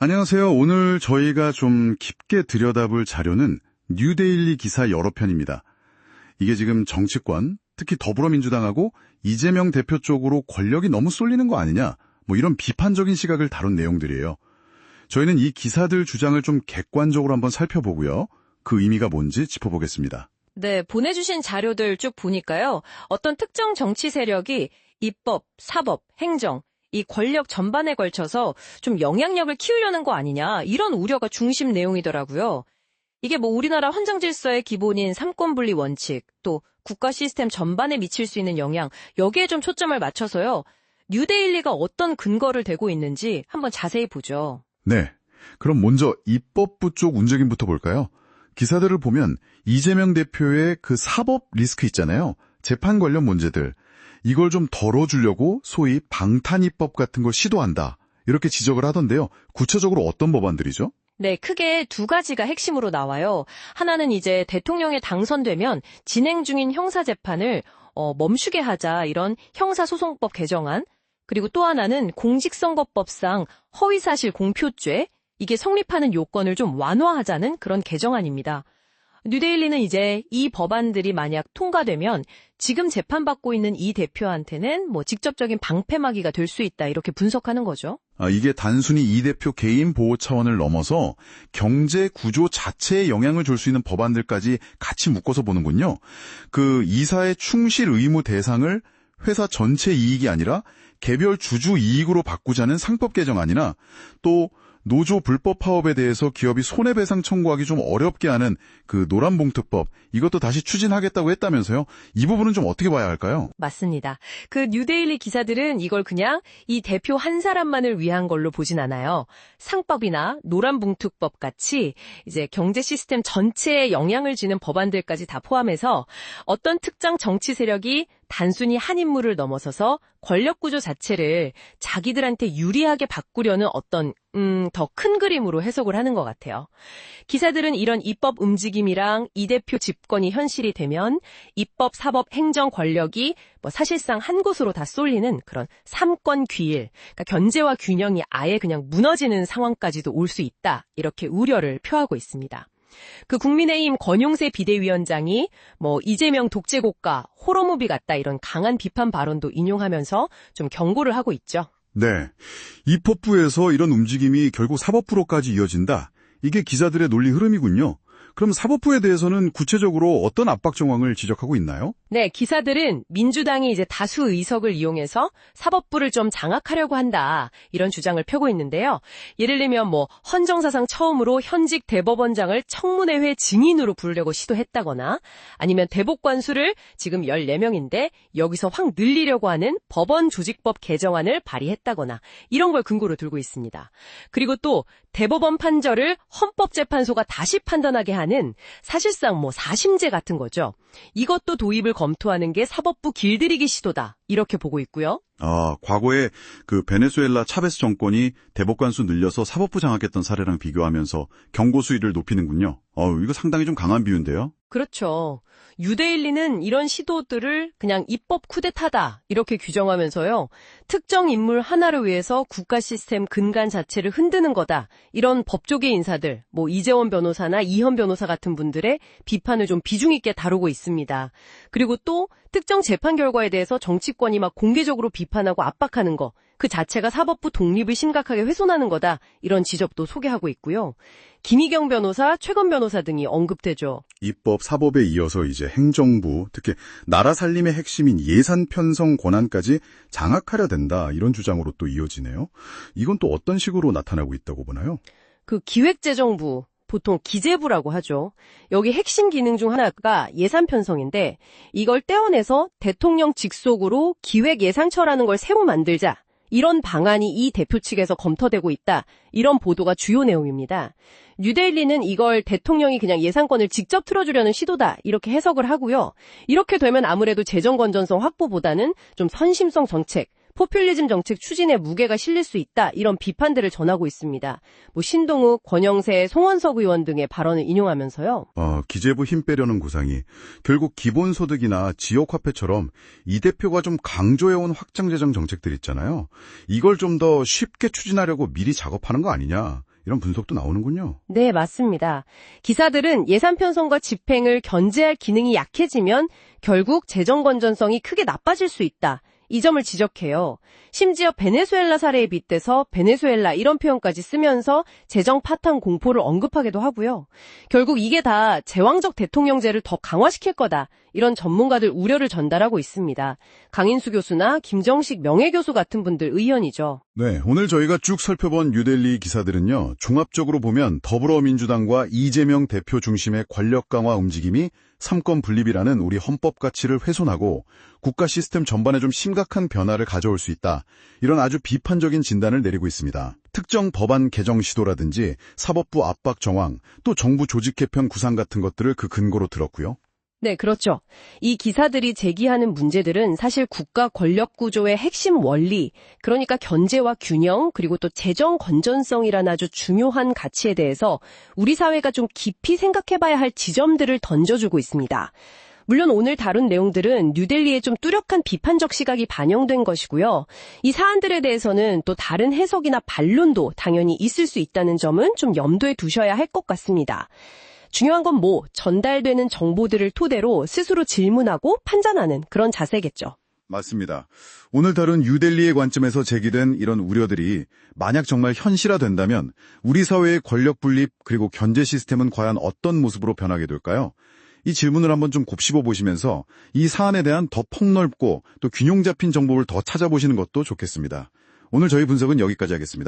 안녕하세요. 오늘 저희가 좀 깊게 들여다볼 자료는 뉴데일리 기사 여러 편입니다. 이게 지금 정치권, 특히 더불어민주당하고 이재명 대표 쪽으로 권력이 너무 쏠리는 거 아니냐, 이런 비판적인 시각을 다룬 내용들이에요. 저희는 이 기사들 주장을 좀 객관적으로 한번 살펴보고요. 그 의미가 뭔지 짚어보겠습니다. 네, 보내주신 자료들 쭉 보니까요. 어떤 특정 정치 세력이 입법, 사법, 행정, 이 권력 전반에 걸쳐서 좀 영향력을 키우려는 거 아니냐, 이런 우려가 중심 내용이더라고요. 이게 우리나라 헌정질서의 기본인 삼권분리 원칙, 또 국가 시스템 전반에 미칠 수 있는 영향, 여기에 좀 초점을 맞춰서요. 뉴데일리가 어떤 근거를 대고 있는지 한번 자세히 보죠. 네, 그럼 먼저 입법부 쪽 움직임부터 볼까요? 기사들을 보면 이재명 대표의 그 사법 리스크 있잖아요. 재판 관련 문제들. 이걸 좀 덜어주려고 소위 방탄입법 같은 걸 시도한다. 이렇게 지적을 하던데요. 구체적으로 어떤 법안들이죠? 네, 크게 두 가지가 핵심으로 나와요. 하나는 이제 대통령에 당선되면 진행 중인 형사재판을 멈추게 하자, 이런 형사소송법 개정안. 그리고 또 하나는 공직선거법상 허위사실 공표죄, 이게 성립하는 요건을 좀 완화하자는 그런 개정안입니다. 뉴데일리는 이제 이 법안들이 만약 통과되면 지금 재판받고 있는 이 대표한테는 직접적인 방패막이가 될 수 있다, 이렇게 분석하는 거죠. 이게 단순히 이 대표 개인 보호 차원을 넘어서 경제 구조 자체에 영향을 줄 수 있는 법안들까지 같이 묶어서 보는군요. 그 이사의 충실 의무 대상을 회사 전체 이익이 아니라 개별 주주 이익으로 바꾸자는 상법 개정안이나 또 노조 불법 파업에 대해서 기업이 손해배상 청구하기 좀 어렵게 하는 그 노란봉투법, 이것도 다시 추진하겠다고 했다면서요? 이 부분은 좀 어떻게 봐야 할까요? 맞습니다. 그 뉴데일리 기사들은 이걸 그냥 이 대표 한 사람만을 위한 걸로 보진 않아요. 상법이나 노란봉투법 같이 이제 경제 시스템 전체에 영향을 주는 법안들까지 다 포함해서 어떤 특정 정치 세력이 단순히 한 인물을 넘어서서 권력 구조 자체를 자기들한테 유리하게 바꾸려는 어떤 더 큰 그림으로 해석을 하는 것 같아요. 기사들은 이런 입법 움직임이랑 이 대표 집권이 현실이 되면 입법, 사법, 행정 권력이 사실상 한 곳으로 다 쏠리는 그런 삼권 귀일, 그러니까 견제와 균형이 아예 그냥 무너지는 상황까지도 올 수 있다, 이렇게 우려를 표하고 있습니다. 그 국민의힘 권용세 비대위원장이 이재명 독재국가, 호러무비 같다, 이런 강한 비판 발언도 인용하면서 좀 경고를 하고 있죠. 네, 입법부에서 이런 움직임이 결국 사법부로까지 이어진다. 이게 기자들의 논리 흐름이군요. 그럼 사법부에 대해서는 구체적으로 어떤 압박 정황을 지적하고 있나요? 네, 기사들은 민주당이 이제 다수 의석을 이용해서 사법부를 좀 장악하려고 한다, 이런 주장을 펴고 있는데요. 예를 들면 헌정사상 처음으로 현직 대법원장을 청문회회 증인으로 부르려고 시도했다거나, 아니면 대법관 수를 지금 14명인데 여기서 확 늘리려고 하는 법원 조직법 개정안을 발의했다거나, 이런 걸 근거로 들고 있습니다. 그리고 또 대법원 판결을 헌법재판소가 다시 판단하게 하는 사실상 사심제 같은 거죠. 이것도 도입을 검토하는 게 사법부 길들이기 시도다, 이렇게 보고 있고요. 과거에 그 베네수엘라 차베스 정권이 대법관 수 늘려서 사법부 장악했던 사례랑 비교하면서 경고 수위를 높이는군요. 이거 상당히 좀 강한 비유인데요. 그렇죠. 뉴데일리는 이런 시도들을 그냥 입법 쿠데타다, 이렇게 규정하면서요. 특정 인물 하나를 위해서 국가 시스템 근간 자체를 흔드는 거다, 이런 법조계 인사들, 이재원 변호사나 이현 변호사 같은 분들의 비판을 좀 비중 있게 다루고 있습니다. 그리고 또 특정 재판 결과에 대해서 정치권이 공개적으로 비판하고 압박하는 거, 그 자체가 사법부 독립을 심각하게 훼손하는 거다, 이런 지적도 소개하고 있고요. 김희경 변호사, 최건 변호사 등이 언급되죠. 입법, 사법에 이어서 이제 행정부, 특히 나라 살림의 핵심인 예산 편성 권한까지 장악하려 된다, 이런 주장으로 또 이어지네요. 이건 또 어떤 식으로 나타나고 있다고 보나요? 그 기획재정부, 보통 기재부라고 하죠. 여기 핵심 기능 중 하나가 예산 편성인데, 이걸 떼어내서 대통령 직속으로 기획예산처라는 걸 새로 만들자, 이런 방안이 이 대표 측에서 검토되고 있다, 이런 보도가 주요 내용입니다. 뉴데일리는 이걸 대통령이 그냥 예산권을 직접 틀어주려는 시도다, 이렇게 해석을 하고요. 이렇게 되면 아무래도 재정 건전성 확보보다는 좀 선심성 정책, 포퓰리즘 정책 추진에 무게가 실릴 수 있다, 이런 비판들을 전하고 있습니다. 신동욱, 권영세, 송원석 의원 등의 발언을 인용하면서요. 기재부 힘 빼려는 구상이 결국 기본소득이나 지역화폐처럼 이 대표가 좀 강조해온 확장재정 정책들 있잖아요. 이걸 좀 더 쉽게 추진하려고 미리 작업하는 거 아니냐, 이런 분석도 나오는군요. 네, 맞습니다. 기사들은 예산 편성과 집행을 견제할 기능이 약해지면 결국 재정 건전성이 크게 나빠질 수 있다. 이 점을 지적해요. 심지어 베네수엘라 사례에 빗대서 베네수엘라 이런 표현까지 쓰면서 재정 파탄 공포를 언급하기도 하고요. 결국 이게 다 제왕적 대통령제를 더 강화시킬 거다. 이런 전문가들 우려를 전달하고 있습니다. 강인수 교수나 김정식 명예교수 같은 분들 의견이죠. 네, 오늘 저희가 쭉 살펴본 뉴델리 기사들은요, 종합적으로 보면 더불어민주당과 이재명 대표 중심의 권력 강화 움직임이 삼권 분립이라는 우리 헌법 가치를 훼손하고 국가 시스템 전반에 좀 심각한 변화를 가져올 수 있다. 이런 아주 비판적인 진단을 내리고 있습니다. 특정 법안 개정 시도라든지 사법부 압박 정황, 또 정부 조직 개편 구상 같은 것들을 그 근거로 들었고요. 네, 그렇죠. 이 기사들이 제기하는 문제들은 사실 국가 권력 구조의 핵심 원리, 그러니까 견제와 균형, 그리고 또 재정 건전성이라는 아주 중요한 가치에 대해서 우리 사회가 좀 깊이 생각해봐야 할 지점들을 던져주고 있습니다. 물론 오늘 다룬 내용들은 뉴델리의 좀 뚜렷한 비판적 시각이 반영된 것이고요. 이 사안들에 대해서는 또 다른 해석이나 반론도 당연히 있을 수 있다는 점은 좀 염두에 두셔야 할 것 같습니다. 중요한 건 전달되는 정보들을 토대로 스스로 질문하고 판단하는 그런 자세겠죠. 맞습니다. 오늘 다룬 뉴델리의 관점에서 제기된 이런 우려들이 만약 정말 현실화된다면 우리 사회의 권력 분립 그리고 견제 시스템은 과연 어떤 모습으로 변하게 될까요? 이 질문을 한번 좀 곱씹어 보시면서 이 사안에 대한 더 폭넓고 또 균형 잡힌 정보를 더 찾아보시는 것도 좋겠습니다. 오늘 저희 분석은 여기까지 하겠습니다.